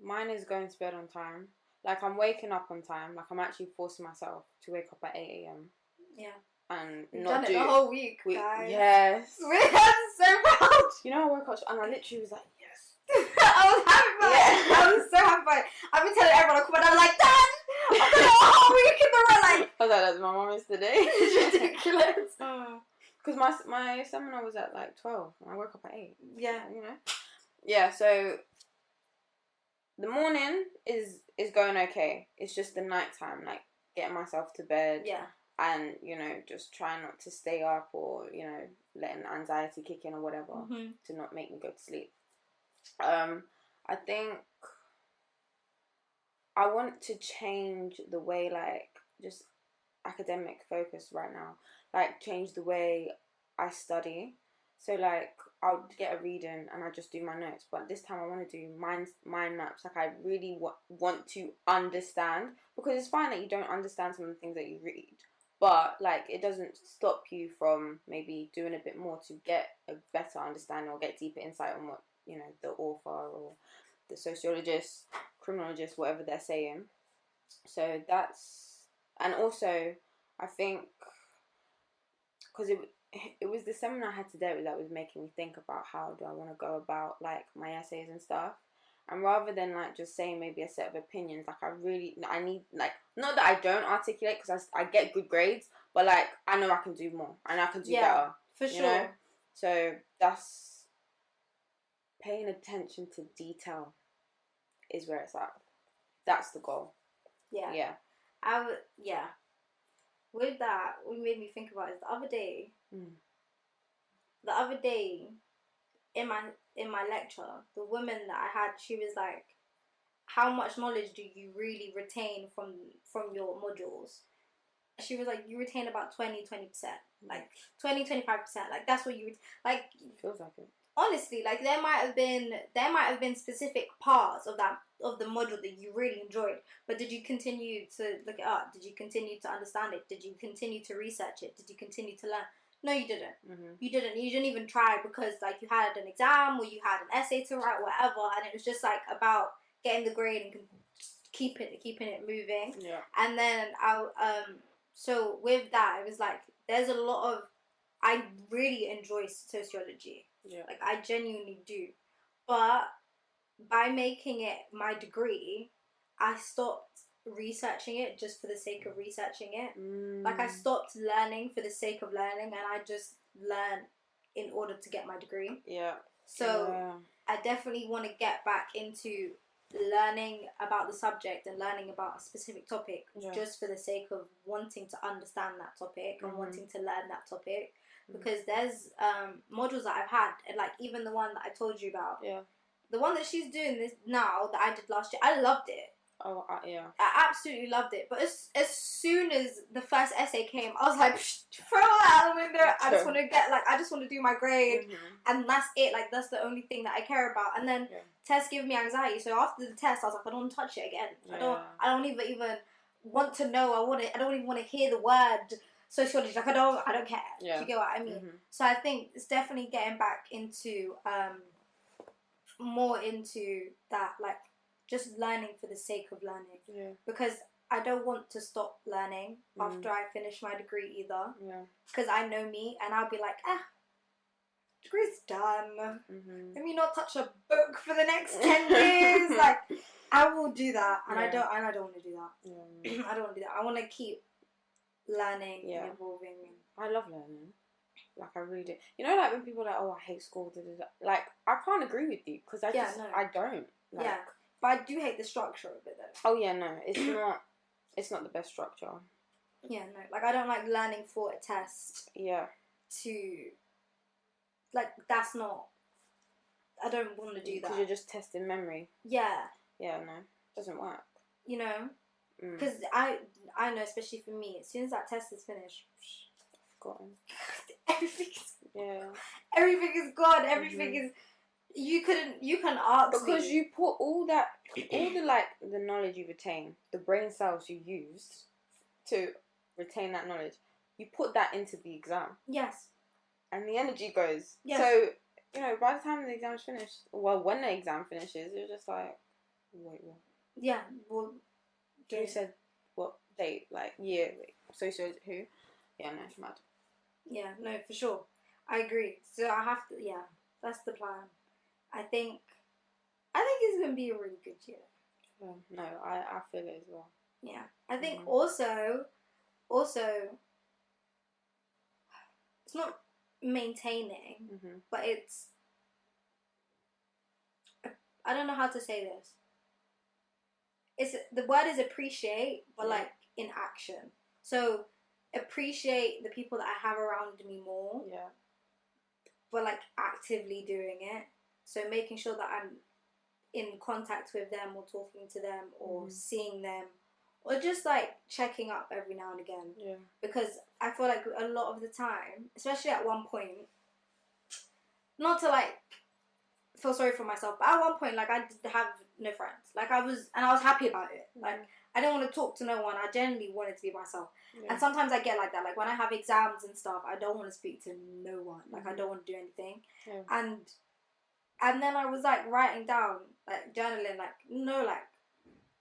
Mine is going to bed on time. Like, I'm waking up on time. Like, I'm actually forcing myself to wake up at 8 a.m. Yeah. And You've not done do it the whole week, guys. Yes. I'm so proud. You know, I woke up and I literally was like, yes. I was happy about it. I was so happy about it. I've been telling everyone, I'm like, Dad, I've done it a whole week in the run. Like, I was like, that's my mum yesterday. It's ridiculous. Because my seminar was at like 12 and I woke up at 8. Yeah. You know? Yeah, so the morning is going okay. It's just the nighttime, like getting myself to bed. Yeah. And, you know, just trying not to stay up or, you know, letting anxiety kick in or whatever to not make me go to sleep. I think I want to change the way, like, just academic focus right now. Like, change the way I study. So, like, I'll get a reading and I just do my notes. But this time I want to do mind maps. Like, I really want to understand. Because it's fine that you don't understand some of the things that you read. But, like, it doesn't stop you from maybe doing a bit more to get a better understanding or get deeper insight on what, you know, the author or the sociologist, criminologist, whatever they're saying. So that's... And also, I think... Because it was the seminar I had today that was making me think about how do I want to go about, like, my essays and stuff. And rather than, like, just saying maybe a set of opinions, like, I need, like, not that I don't articulate, because I get good grades, but, like, I know I can do more, and I can do better. For sure. Know? So, that's paying attention to detail is where it's at. That's the goal. Yeah. Yeah. With that, what made me think about is the other day, in my lecture, the woman that I had, she was like, how much knowledge do you really retain from your modules? She was like, you retain about 20%. Like, 20-25%. Like, that's what you... Like... It feels like it. Honestly, like, there might have been specific parts of the module that you really enjoyed, but did you continue to look it up? Did you continue to understand it? Did you continue to research it? Did you continue to learn? No, you didn't. You didn't even try because, like, you had an exam or you had an essay to write, whatever, and it was just, like, about getting the grade and keeping it moving. Yeah. And then so with that, it was like, there's a lot of... I really enjoy sociology. Yeah. Like, I genuinely do. But by making it my degree, I stopped researching it just for the sake of researching it. Like, I stopped learning for the sake of learning, and I just learn in order to get my degree. Yeah. So I definitely want to get back into learning about the subject and learning about a specific topic just for the sake of wanting to understand that topic and wanting to learn that topic. Because there's modules that I've had, and, like, even the one that I told you about. Yeah. The one that she's doing this now that I did last year, I loved it. Oh, yeah. I absolutely loved it. But as soon as the first essay came, I was like, throw that out the window. I just want to do my grade, and that's it. Like, that's the only thing that I care about. And then tests give me anxiety. So after the test, I was like, I don't want to touch it again. Yeah. I don't even want to know. I don't even want to hear the word sociology. Like, I don't care. Yeah. Do you get what I mean? So I think it's definitely getting back into more into that, like, just learning for the sake of learning. Yeah. Because I don't want to stop learning after I finish my degree either. Yeah. Because I know me, and I'll be like, degree's done. Let me not touch a book for the next 10 years. Like, I will do that, and I don't want to do that. Yeah. I don't want to do that. I want to keep learning and evolving. I love learning. Like, I really do. You know, like, when people are like, oh, I hate school, da, da, da. Like, I can't agree with you, because I don't. Like, yeah, but I do hate the structure of it, though. Oh, yeah, no, it's not the best structure. Yeah, no, like, I don't like learning for a test. Yeah. Like, that's not... I don't want to do that. Because you're just testing memory. Yeah. Yeah, no, doesn't work. You know? Because I know, especially for me, as soon as that test is finished... Forgotten. Everything is gone. Everything is... You can ask because you put all the knowledge you retain, the brain cells you used to retain that knowledge, you put that into the exam. Yes. And the energy goes. Yes. So, you know, by the time the exam's finished, well, when the exam finishes, you're just like, Wait, what? Yeah, well... You said what date? Like, year? Wait. So who? Yeah, no, mad. Yeah, no, for sure. I agree. So I have to, yeah, that's the plan. I think it's going to be a really good year. No, I feel it as well. Yeah. I think also, it's not maintaining, but it's, I don't know how to say this. The word is appreciate, but like in action. So appreciate the people that I have around me more. Yeah. But like actively doing it. So making sure that I'm in contact with them or talking to them or seeing them or just like checking up every now and again. Yeah. Because I feel like a lot of the time, especially at one point, not to like feel sorry for myself, but at one point, like, I did have no friends. Like, I was happy about it. Like, I didn't want to talk to no one. I genuinely wanted to be myself. And sometimes I get like that. Like, when I have exams and stuff, I don't want to speak to no one. Like, I don't want to do anything. And then I was, like, writing down, like, journaling, like, no, like,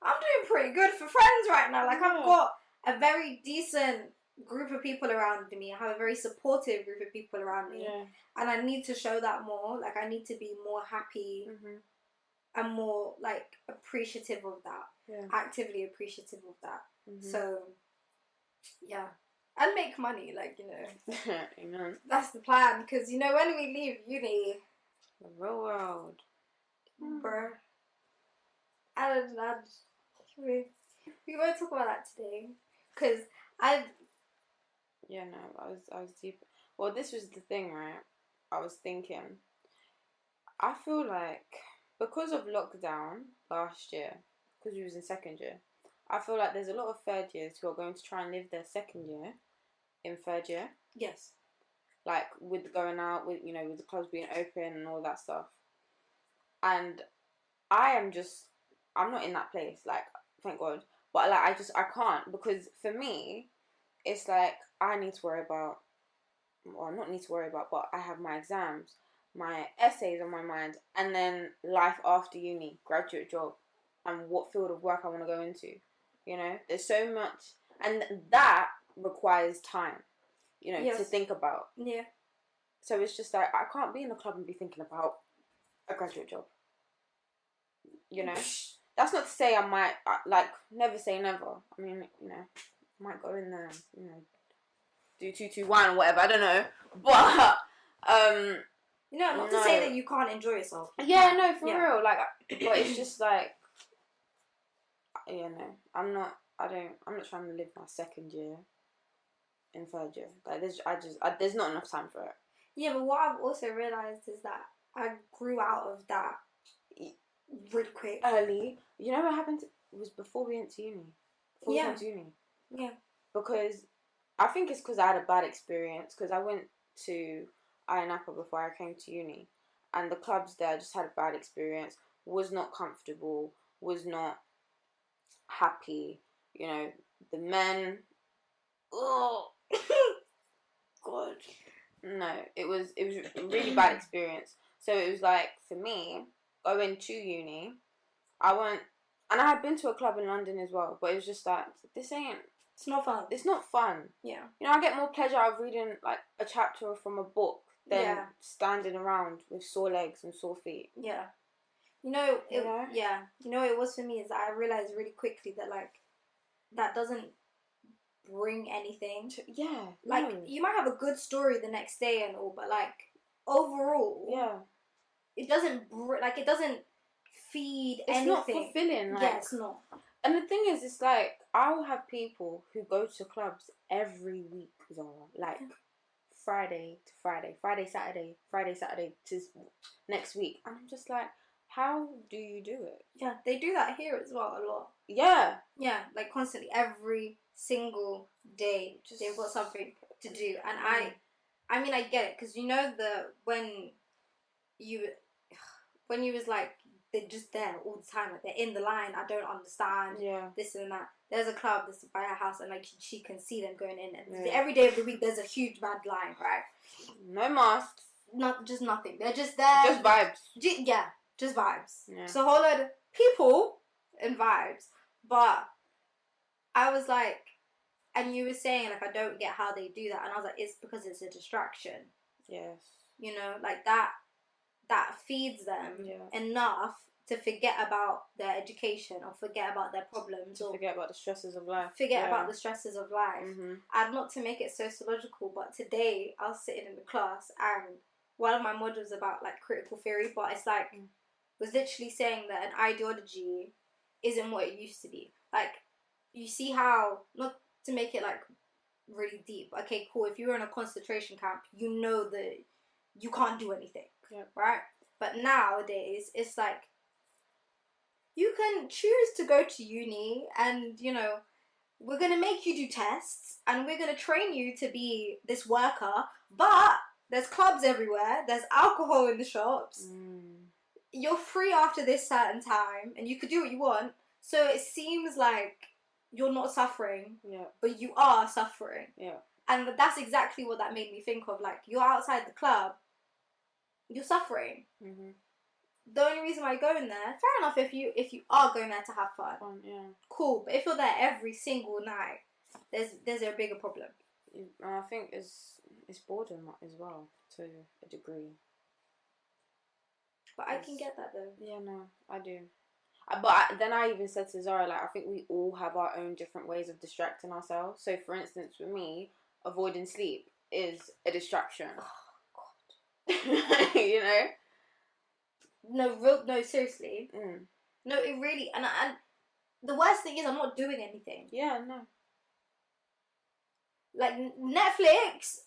I'm doing pretty good for friends right now. Like, I've got a very decent group of people around me. I have a very supportive group of people around me. Yeah. And I need to show that more. Like, I need to be more happy and more, like, appreciative of that. Yeah. Actively appreciative of that. So, yeah. And make money, like, you know. Amen. That's the plan. Because, you know, when we leave uni... The real world. Bruh. We won't talk about that today. Because Yeah, no, I was deep. Well, this was the thing, right? I was thinking, I feel like because of lockdown last year, because we was in second year, I feel like there's a lot of third years who are going to try and live their second year in third year. Yes. Like, with going out, with, you know, with the clubs being open and all that stuff. And I'm not in that place, like, thank God. But, like, I can't, because for me, it's like, I need to worry about, or not need to worry about, but I have my exams, my essays on my mind, and then life after uni, graduate job, and what field of work I want to go into. You know, there's so much, and that requires time, you know, to think about. Yeah. So it's just like, I can't be in a club and be thinking about a graduate job. You know, that's not to say I might, like, never say never. I mean, you know, I might go in there and, you know, do 2-2-1 or whatever, I don't know. But, you know, not to say that you can't enjoy yourself. Yeah, no, for real. Like, but it's just like, yeah, no, I'm not trying to live my second year in third year. Like, there's not enough time for it. Yeah, but what I've also realised is that I grew out of that really quick. Early. You know what happened? It was before we went to uni. Before we went to uni. Yeah. Because I think it's because I had a bad experience. Because I went to Iron Apple before I came to uni. And the clubs there, just had a bad experience. Was not comfortable. Was not happy. You know, the men... Oh! God. No, it was a really bad experience. So it was like, for me, going to uni, I went, and I had been to a club in London as well, but it was just like, it's not fun. It's not fun. Yeah. You know, I get more pleasure out of reading, like, a chapter from a book than standing around with sore legs and sore feet. Yeah. You know, you know what it was for me is that I realised really quickly that, like, that doesn't bring anything. Like, you might have a good story the next day and all, but, like, overall, it doesn't feed anything. It's not fulfilling. Like, it's not. And the thing is, it's like, I will have people who go to clubs every week, Zara. Like, Friday to Friday, Friday, Saturday to next week. And I'm just like, how do you do it? Yeah, they do that here as well a lot. Yeah. Yeah, like, constantly, every single day, they've got something to do. And I mean, I get it, because you know when you was like, they're just there all the time, like, they're in the line, I don't understand this and that. There's a club that's by her house, and, like, she can see them going in, and every day of the week there's a huge mad line, right? No masks. Just nothing. They're just there. Just vibes. Just vibes. Yeah. So a whole load of people and vibes. But I was like, and you were saying, like, I don't get how they do that. And I was like, it's because it's a distraction. Yes. You know, like that feeds them enough to forget about their education or forget about their problems or forget about the stresses of life. Forget about the stresses of life. And not to make it sociological, but today I was sitting in the class and one of my modules about like critical theory, but it's like was literally saying that an ideology isn't what it used to be. Like, you see how, not to make it like really deep, okay, cool, if you're in a concentration camp, you know that you can't do anything, right? But nowadays, it's like, you can choose to go to uni and, you know, we're going to make you do tests and we're going to train you to be this worker, but there's clubs everywhere, there's alcohol in the shops, you're free after this certain time and you could do what you want, so it seems like you're not suffering, but you are suffering. And that's exactly what that made me think of. Like, you're outside the club, you're suffering. The only reason why you're going there, fair enough, if you are going there to have fun, cool. But if you're there every single night, there's a bigger problem. I think it's boredom as well, to a degree. But I can get that though. Yeah, no, I do. But then I even said to Zara, like, I think we all have our own different ways of distracting ourselves. So, for instance, for me, avoiding sleep is a distraction. Oh, God. You know? No, seriously. No, it really... And the worst thing is I'm not doing anything. Yeah, no. Like, Netflix,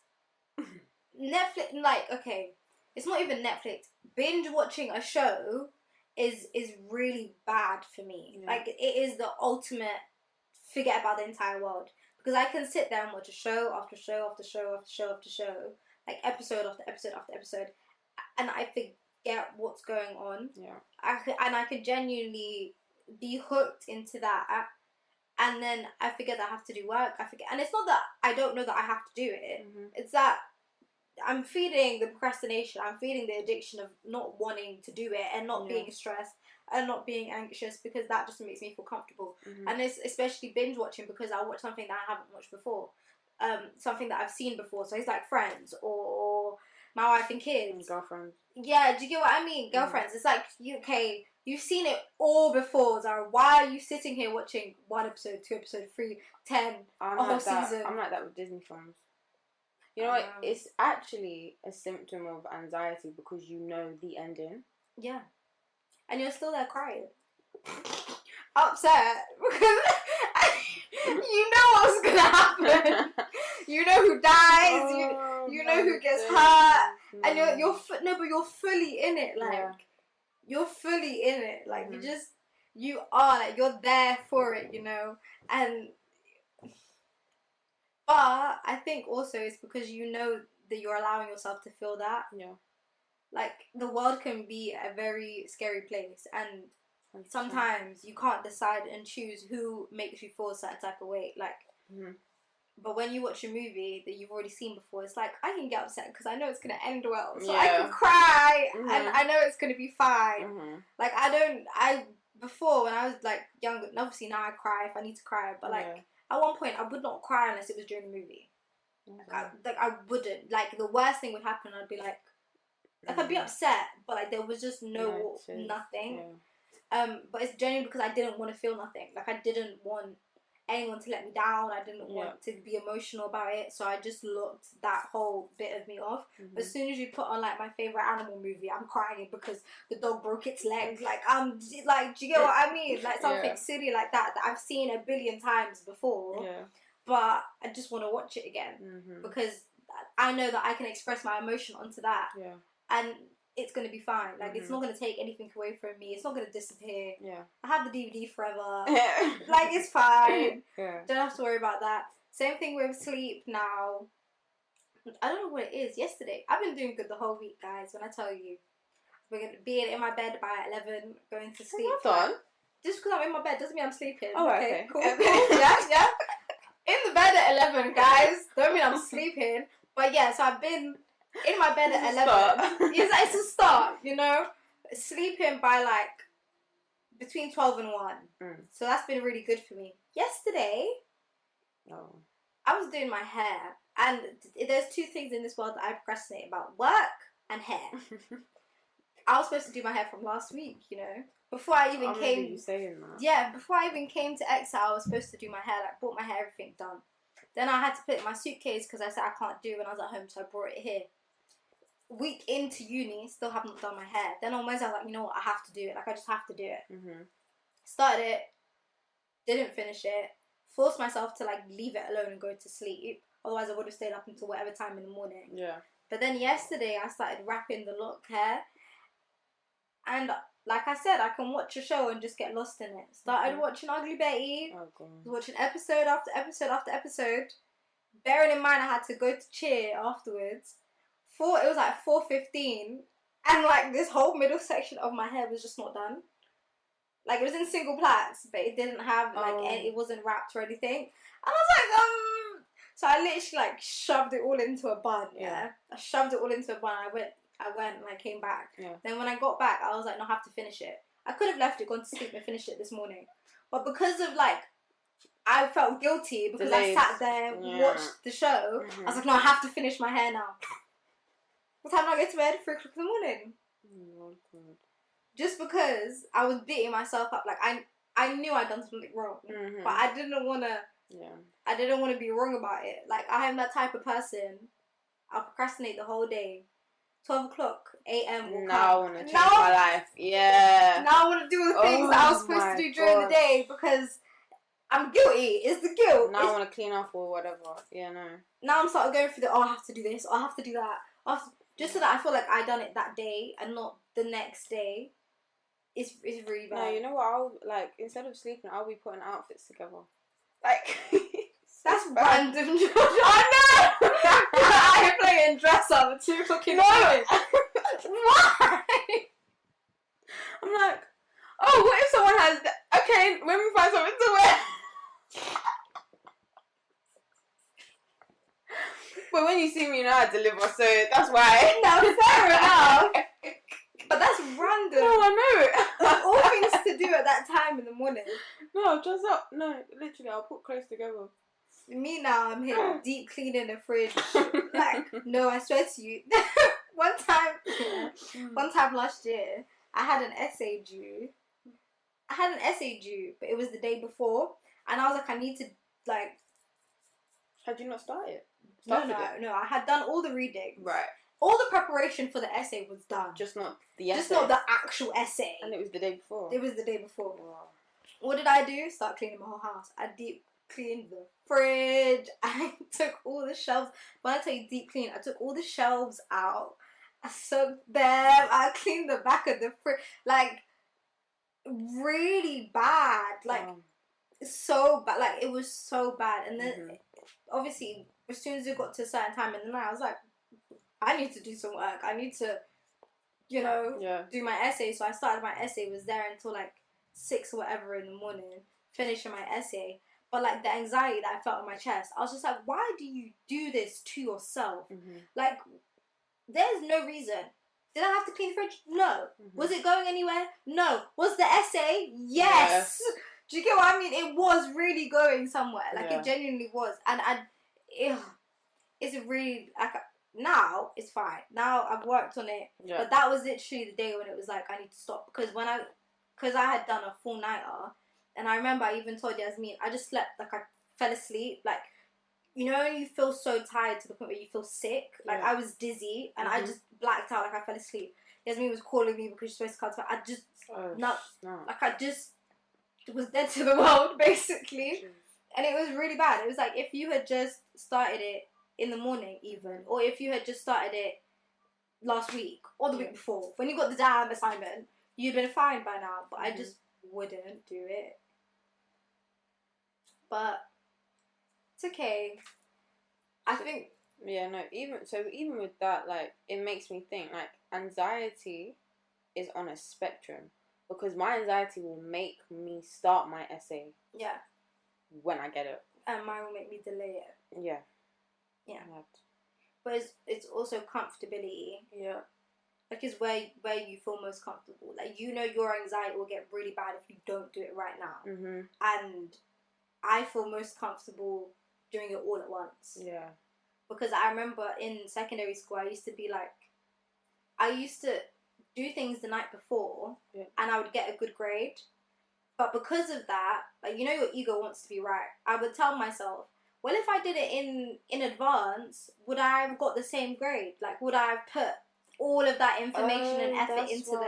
like, okay, it's not even Netflix. Binge watching a show is really bad for me. Like, it is the ultimate forget about the entire world. Because I can sit there and watch a show after show after show after show after show, like episode after episode after episode, and I forget what's going on. I could genuinely be hooked into that, and then I forget that I have to do work. I forget, and it's not that I don't know that I have to do it. It's that I'm feeding the procrastination. I'm feeding the addiction of not wanting to do it and not being stressed and not being anxious, because that just makes me feel comfortable. And it's especially binge watching because I watch something that I haven't watched before, something that I've seen before. So it's like Friends or My Wife and Kids, and Girlfriends. Yeah, do you get what I mean? Girlfriends. It's like, you've seen it all before, Zara. Why are you sitting here watching 1 episode, 2 episodes, 3, 10, a whole season? I'm like that with Disney films. You know what? It's actually a symptom of anxiety because you know the ending. Yeah. And you're still there crying. Upset. Because you know what's going to happen. You know who dies. You know who gets hurt. No. And you're fully in it. Like, you're fully in it. Like, you are. Like, you're there for it, you know. But I think also it's because you know that you're allowing yourself to feel that. Like, the world can be a very scary place, and sometimes you can't decide and choose who makes you feel a certain type of way. Like, but when you watch a movie that you've already seen before, it's like, I can get upset because I know it's going to end well. So I can cry, and I know it's going to be fine. Like, before, when I was, like, younger, and obviously now I cry if I need to cry, but, like, at one point, I would not cry unless it was during the movie. I wouldn't. Like, the worst thing would happen, I'd be like I'd be upset, but, like, there was just nothing. But it's genuinely because I didn't want to feel nothing. Like, I didn't want anyone to let me down. I didn't want to be emotional about it. So I just looked that whole bit of me off. As soon as you put on, like, my favourite animal movie, I'm crying because the dog broke its leg. Like, I'm like, do you get what I mean? Like, something silly like that I've seen 1 billion times before. But I just want to watch it again. Because I know that I can express my emotion onto that. And it's going to be fine. Like, it's not going to take anything away from me. It's not going to disappear. I have the DVD forever. Like, it's fine. Don't have to worry about that. Same thing with sleep now. I don't know what it is. Yesterday, I've been doing good the whole week, guys. When I tell you, we're going to be in my bed by 11, going to sleep. Hold on. Just because I'm in my bed doesn't mean I'm sleeping. Oh, okay. Cool. Yeah. In the bed at 11, guys. Don't mean I'm sleeping. But yeah, so I've been in my bed at 11. It's a start, you know? Sleeping by, like, between 12 and 1. So that's been really good for me. Yesterday, I was doing my hair. And there's two things in this world that I procrastinate about. Work and hair. I was supposed to do my hair from last week, you know. Before I even came... you saying that. Yeah, before I even came to Exile, I was supposed to do my hair. Like, bought my hair, everything done. Then I had to put it in my suitcase because I said I can't do it when I was at home, so I brought it here. Week into uni, still haven't done my hair. Then on Wednesday, I was like, you know what, I have to do it. Like, I just have to do it. Started it, didn't finish it, forced myself to, like, leave it alone and go to sleep. Otherwise, I would have stayed up until whatever time in the morning. Yeah. But then yesterday, I started wrapping the lock hair. And like I said, I can watch a show and just get lost in it. Started watching Ugly Betty. Oh, God. Watching episode after episode after episode. Bearing in mind, I had to go to cheer afterwards. It was like 4:15. And like this whole middle section of my hair was just not done. Like it was in single plaits, but it didn't have like it wasn't wrapped or anything. And I was like, so I literally like shoved it all into a bun. Yeah, I shoved it all into a bun. I went and I came back. Yeah. Then when I got back, I was like, no, I have to finish it. I could have left it, gone to sleep, and finished it this morning, but because of like, I felt guilty because I sat there, watched the show. I was like, no, I have to finish my hair now. What time did I go to bed? 3 o'clock in the morning. Oh, God. Just because I was beating myself up, like I knew I'd done something wrong, but I didn't want to. Yeah. I didn't want to be wrong about it. Like I am that type of person. I'll procrastinate the whole day. 12 o'clock a.m. will come. I want to change my life. Yeah. Now I want to do the things that I was supposed to do during the day because I'm guilty. It's the guilt. Now I want to clean off or whatever. Yeah, no. Now I'm starting going through I have to do this. I have to do that. Just so that I feel like I done it that day and not the next day. It's really bad. No, you know what? I'll like instead of sleeping, I'll be putting outfits together. Like that's random. I know. I playing dress up at 2 o'clock in the morning. Why? I'm like, what if someone has? Okay, when we find something to wear. But when you see me, you know I deliver, so that's why. No, fair enough. But that's random. No, I know. Like, all things to do at that time in the morning. No, dress up. No, literally, I'll put clothes together. Me now, I'm here deep cleaning the fridge. Like, no, I swear to you. One time last year, I had an essay due. But it was the day before. And I was like, I need to, like... Had you not started? No, I had done all the reading. Right. All the preparation for the essay was done. Just not the essay. Just not the actual essay. And it was the day before. It was the day before. Wow. What did I do? Start cleaning my whole house. I deep cleaned the fridge. I took all the shelves. When I tell you deep clean, I took all the shelves out. I soaked them. I cleaned the back of the fridge. Like, really bad. Like, so bad. Like, it was so bad. And then, obviously, as soon as it got to a certain time in the night, I was like, I need to do some work. I need to, do my essay. So I started my essay. Was there until like 6 or whatever in the morning, finishing my essay. But like the anxiety that I felt in my chest, I was just like, why do you do this to yourself? Like, there's no reason. Did I have to clean the fridge? No. Was it going anywhere? No. Was the essay? Yes. Do you get what I mean? It was really going somewhere. Like it genuinely was. And it's really like. Now it's fine. Now I've worked on it, but that was literally the day when it was like I need to stop because I had done a full nighter, and I remember I even told Yasmin I just slept like I fell asleep. Like, you know, when you feel so tired to the point where you feel sick. Like I was dizzy and I just blacked out. Like I fell asleep. Yasmin was calling me because she's supposed to come to me. I just I just was dead to the world basically, and it was really bad. It was like if you had just started it in the morning even, or if you had just started it last week or the week before when you got the damn assignment, you'd been fine by now, but I just wouldn't do it. But it's okay. I think even with that, like, it makes me think like anxiety is on a spectrum, because my anxiety will make me start my essay when I get it, and mine will make me delay it. Yeah. But it's also comfortability. Yeah. Like, is where you feel most comfortable. Like, you know your anxiety will get really bad if you don't do it right now. Mm-hmm. And I feel most comfortable doing it all at once. Yeah. Because I remember in secondary school, I used to do things the night before, and I would get a good grade. But because of that, like, you know, your ego wants to be right. I would tell myself, well, if I did it in advance, would I have got the same grade? Like, would I have put all of that information and effort into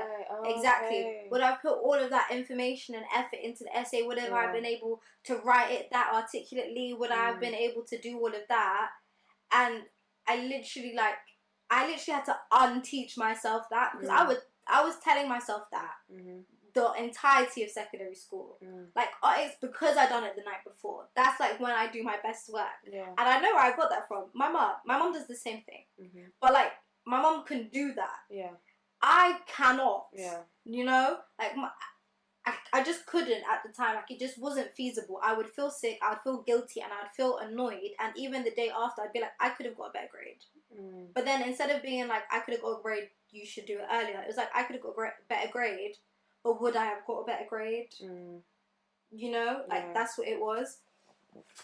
exactly? Okay. Would I put all of that information and effort into the essay? Would I have been able to write it that articulately? Would I have been able to do all of that? And I literally had to unteach myself that, because I was telling myself that the entirety of secondary school. Like, it's because I done it the night before. That's like when I do my best work. Yeah. And I know where I got that from. My mom does the same thing. But like, my mom can do that. Yeah. I cannot. Yeah. You know, like I just couldn't at the time. Like, it just wasn't feasible. I would feel sick. I'd feel guilty, and I'd feel annoyed. And even the day after, I'd be like, I could have got a better grade. But then instead of being like, I could have got a grade, you should do it earlier, it was like, I could have got a better grade, but would I have got a better grade? You know, like, that's what it was.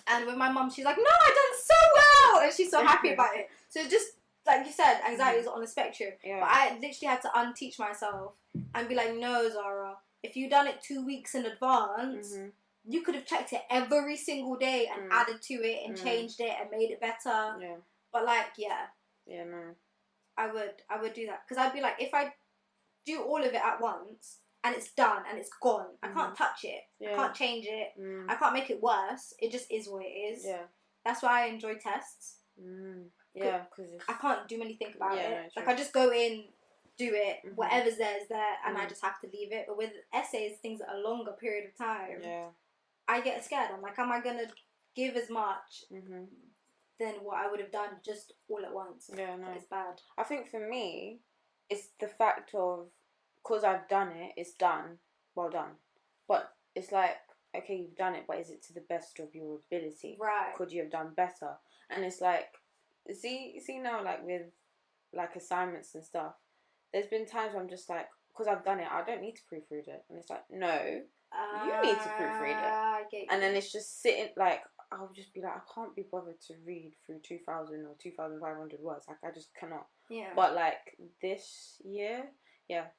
And with my mum, she's like, no, I done so well, and she's so happy about it. So just like you said, anxiety is on the spectrum. But I literally had to unteach myself and be like, no, Zara, if you done it 2 weeks in advance, you could have checked it every single day and added to it and changed it and made it better. Yeah. But like, no. I would do that, because I'd be like, if I do all of it at once and it's done and it's gone, I can't touch it. I can't change it. I can't make it worse. It just is what it is. Yeah. That's why I enjoy tests. Yeah, because I can't do anything about it. No, like, I just go in, do it, whatever's there is there, and I just have to leave it. But with essays, things that are a longer period of time, I get scared. I'm like, am I gonna give as much than what I would have done just all at once? Yeah, no. It's bad. I think for me, it's the fact of, because I've done it, it's done, well done. But it's like, okay, you've done it, but is it to the best of your ability? Right. Could you have done better? And it's like, see now, like, with, like, assignments and stuff, there's been times where I'm just like, because I've done it, I don't need to proofread it. And it's like, no, you need to proofread it. I get you. And then it's just sitting, like, I'll just be like, I can't be bothered to read through 2,000 or 2,500 words. Like, I just cannot. Yeah. But, like, this year,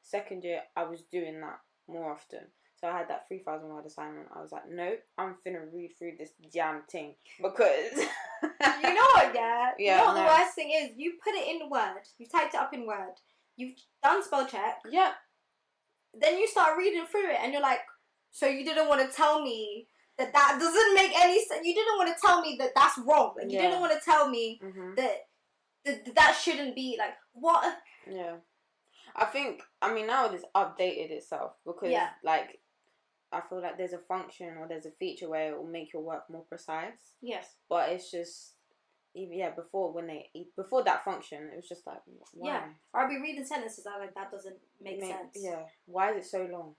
second year, I was doing that more often. So I had that 3,000 word assignment. I was like, nope, I'm finna read through this damn thing. Because... You know what, you know what the worst thing is? You put it in Word. You typed it up in Word. You've done spell check. Yeah. Then you start reading through it and you're like, so you didn't want to tell me that doesn't make any sense. You didn't want to tell me that that's wrong. Like, you didn't want to tell me that shouldn't be, like, what? Yeah. I think, now it's updated itself because, like, I feel like there's a function or there's a feature where it will make your work more precise. Yes. But it's just, before that function, it was just like, why? Yeah. Or I'll be reading sentences, I'm like, that doesn't make sense. Yeah. Why is it so long?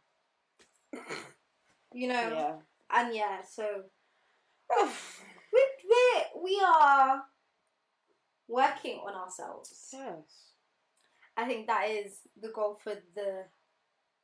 You know? Yeah. And so we are working on ourselves. Yes. I think that is the goal for the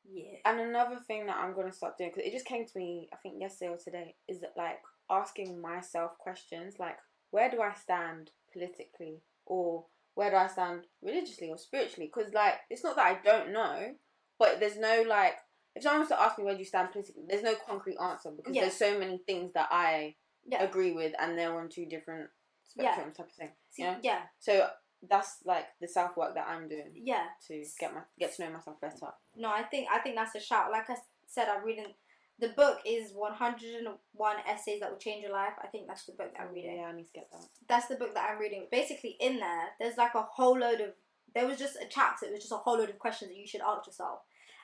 year. And another thing that I'm going to start doing, because it just came to me, I think yesterday or today, is that, like, asking myself questions, like, where do I stand politically? Or where do I stand religiously or spiritually? Because, like, it's not that I don't know, but there's no, like, if someone was to ask me where do you stand politically, there's no concrete answer, because there's so many things that I agree with, and they're on two different spectrums type of thing. See, you know? So that's, like, the self-work that I'm doing. Yeah. To get to know myself better. No, I think that's a shout. Like I said, I'm reading... The book is 101 Essays That Will Change Your Life. I think that's the book that I'm reading. Yeah, I need to get that. That's the book that I'm reading. Basically, in there's like a whole load of... There was just a chapter. It was just a whole load of questions that you should ask yourself.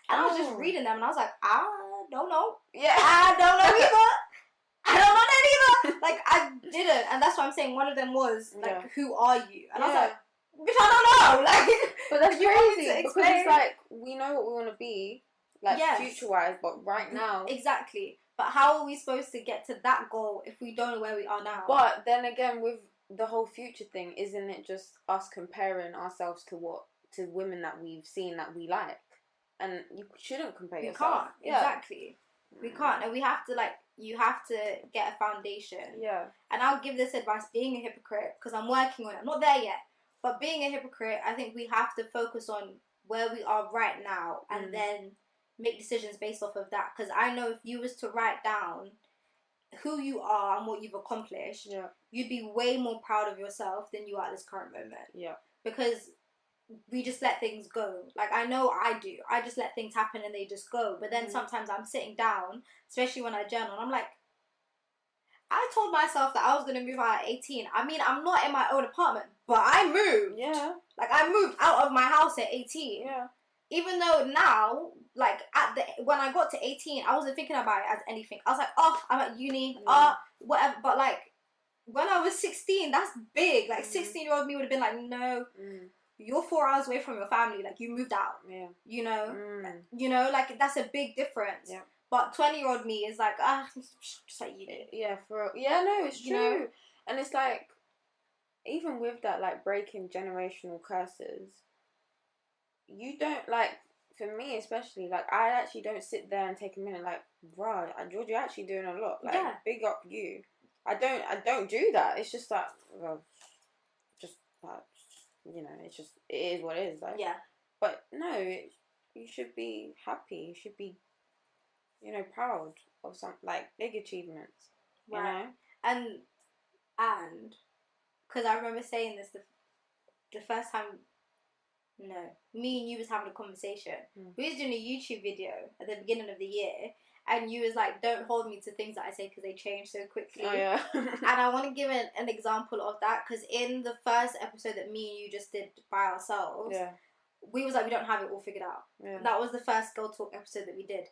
And I was just reading them, and I was like, I don't know. Yeah. I don't know either. I don't know that either. Like, I didn't. And that's what I'm saying. One of them was, like, who are you? And I was like, bitch, I don't know. Like, but that's crazy. Because it's like, we know what we want to be, like, future-wise, but right now... Exactly. But how are we supposed to get to that goal if we don't know where we are now? But then again, with the whole future thing, isn't it just us comparing ourselves to to women that we've seen that we like, and you shouldn't compare yourself. You can't. Yeah. Exactly. We can't, and we have to you have to get a foundation. Yeah. And I'll give this advice: being a hypocrite, because I'm working on it. I'm not there yet, but being a hypocrite, I think we have to focus on where we are right now, and then make decisions based off of that. Because I know if you was to write down who you are and what you've accomplished, you'd be way more proud of yourself than you are at this current moment. Yeah. Because we just let things go. Like, I know I do. I just let things happen and they just go. But then sometimes I'm sitting down, especially when I journal, and I'm like, I told myself that I was going to move out at 18. I mean, I'm not in my own apartment, but I moved. Yeah. Like, I moved out of my house at 18. Yeah. Even though now, like, when I got to 18, I wasn't thinking about it as anything. I was like, oh, I'm at uni, whatever. But, like, when I was 16, that's big. Like, 16-year-old me would have been like, no, you're 4 hours away from your family. Like, you moved out. Yeah. You know? You know, like, that's a big difference. Yeah. But 20-year-old me is like, just like uni. Yeah, no, it's true. You know? And it's like, even with that, like, breaking generational curses, you don't, like, for me especially, like, I actually don't sit there and take a minute, like, bruh, George, you're actually doing a lot. Like, big up you. I don't do that. It's just that, well, just, like, you know, it is what it is. Like, yeah. But, no, you should be happy. You should be, you know, proud of some, like, big achievements. You know? And, because I remember saying this the first time, me and you was having a conversation. We was doing a YouTube video at the beginning of the year, and you was like, don't hold me to things that I say because they change so quickly. Oh, yeah. And I want to give an example of that, because in the first episode that me and you just did by ourselves, we was like, we don't have it all figured out. Yeah. That was the first Girl Talk episode that we did.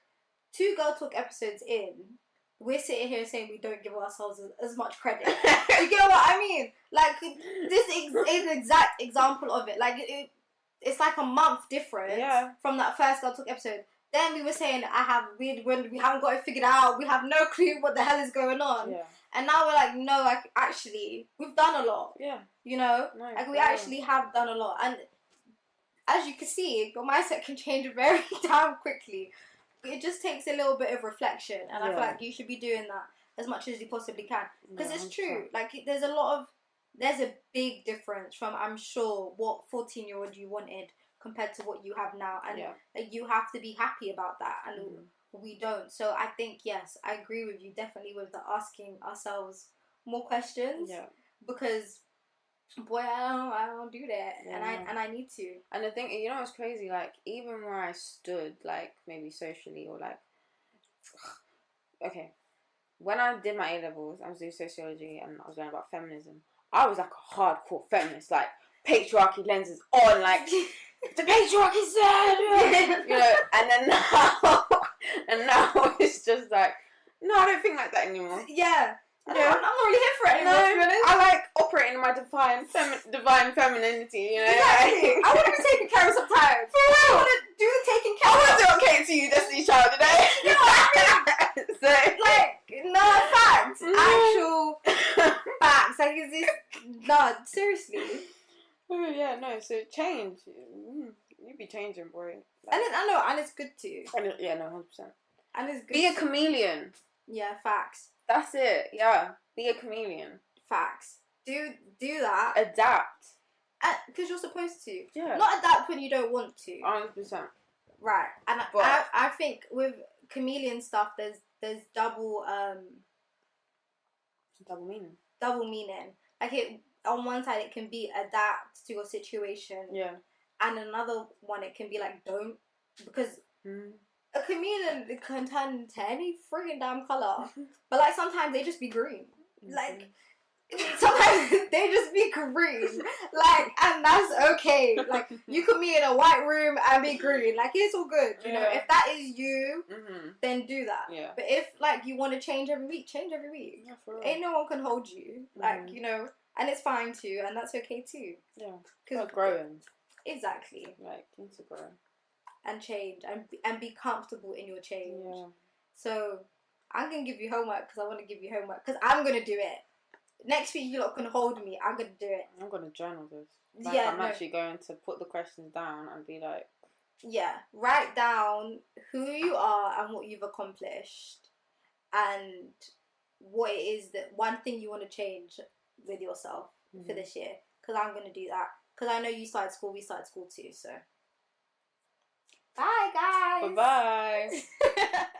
2 Girl Talk episodes in, we're sitting here saying we don't give ourselves as much credit. You get what I mean? Like, this is an exact example of it. Like, it's like a month difference from that first Girl Talk episode. Then we were saying, we haven't got it figured out. We have no clue what the hell is going on. Yeah. And now we're like, no, like, actually, we've done a lot. Yeah. You know? No, like, we actually have done a lot. And as you can see, your mindset can change very damn quickly. It just takes a little bit of reflection. And I feel like you should be doing that as much as you possibly can. Because it's true. Like, there's a big difference from, I'm sure, what 14-year-old you wanted compared to what you have now, and like, you have to be happy about that, and we don't. So I think, yes, I agree with you definitely with the asking ourselves more questions, because boy, I don't do that, and I need to. And the thing, you know what's crazy, like, even where I stood, like, maybe socially, or like, okay, when I did my A-levels, I was doing sociology and I was learning about feminism. I was like a hardcore feminist, like, patriarchy lenses on, like, the patriarchy said, you know, and then now it's just like, no, I don't think like that anymore. Yeah. I'm not really here for it anymore, to be honest. I like operating in my divine femininity, you know. Exactly. I want to be taken care of sometimes. For real. I want to do the taking care of. I want to do okay to you, Destiny Child, today. You know what I mean? So, like, no, facts. Actual facts. Like, is this... No, seriously. Oh, yeah, no, so change. You be changing, boy. Like, and I know, and it's good too. Yeah, no, 100%. And it's good. Be a chameleon. Yeah, facts. That's it, yeah. Be a chameleon. Facts. Do that. Adapt. Because you're supposed to. Yeah. Not adapt when you don't want to. 100%. Right. And I think with chameleon stuff, there's double meaning. Double meaning. Like, it, on one side, it can be adapt to your situation. Yeah. And another one, it can be like, don't. Because a chameleon can turn into any friggin' damn colour. But, like, sometimes they just be green. Like, sometimes they just be green. Like, and that's okay. Like, you could be in a white room and be green. Like, it's all good. You know, if that is you, then do that. Yeah. But if, like, you want to change every week, change every week. Yeah, for real. Ain't no one can hold you. Like, you know, and it's fine too, and that's okay too. Yeah. Because growing. Exactly. Like, you need to grow. And change, and be comfortable in your change. Yeah. So, I'm going to give you homework because I want to give you homework, because I'm going to do it. next week you lot can hold me. I'm gonna do it. I'm gonna journal this. Like, I'm actually going to put the questions down and be like, yeah, write down who you are and what you've accomplished, and what it is that one thing you want to change with yourself for this year. Because I'm gonna do that. Because I know you started school. We started school too. So, bye guys. Bye bye.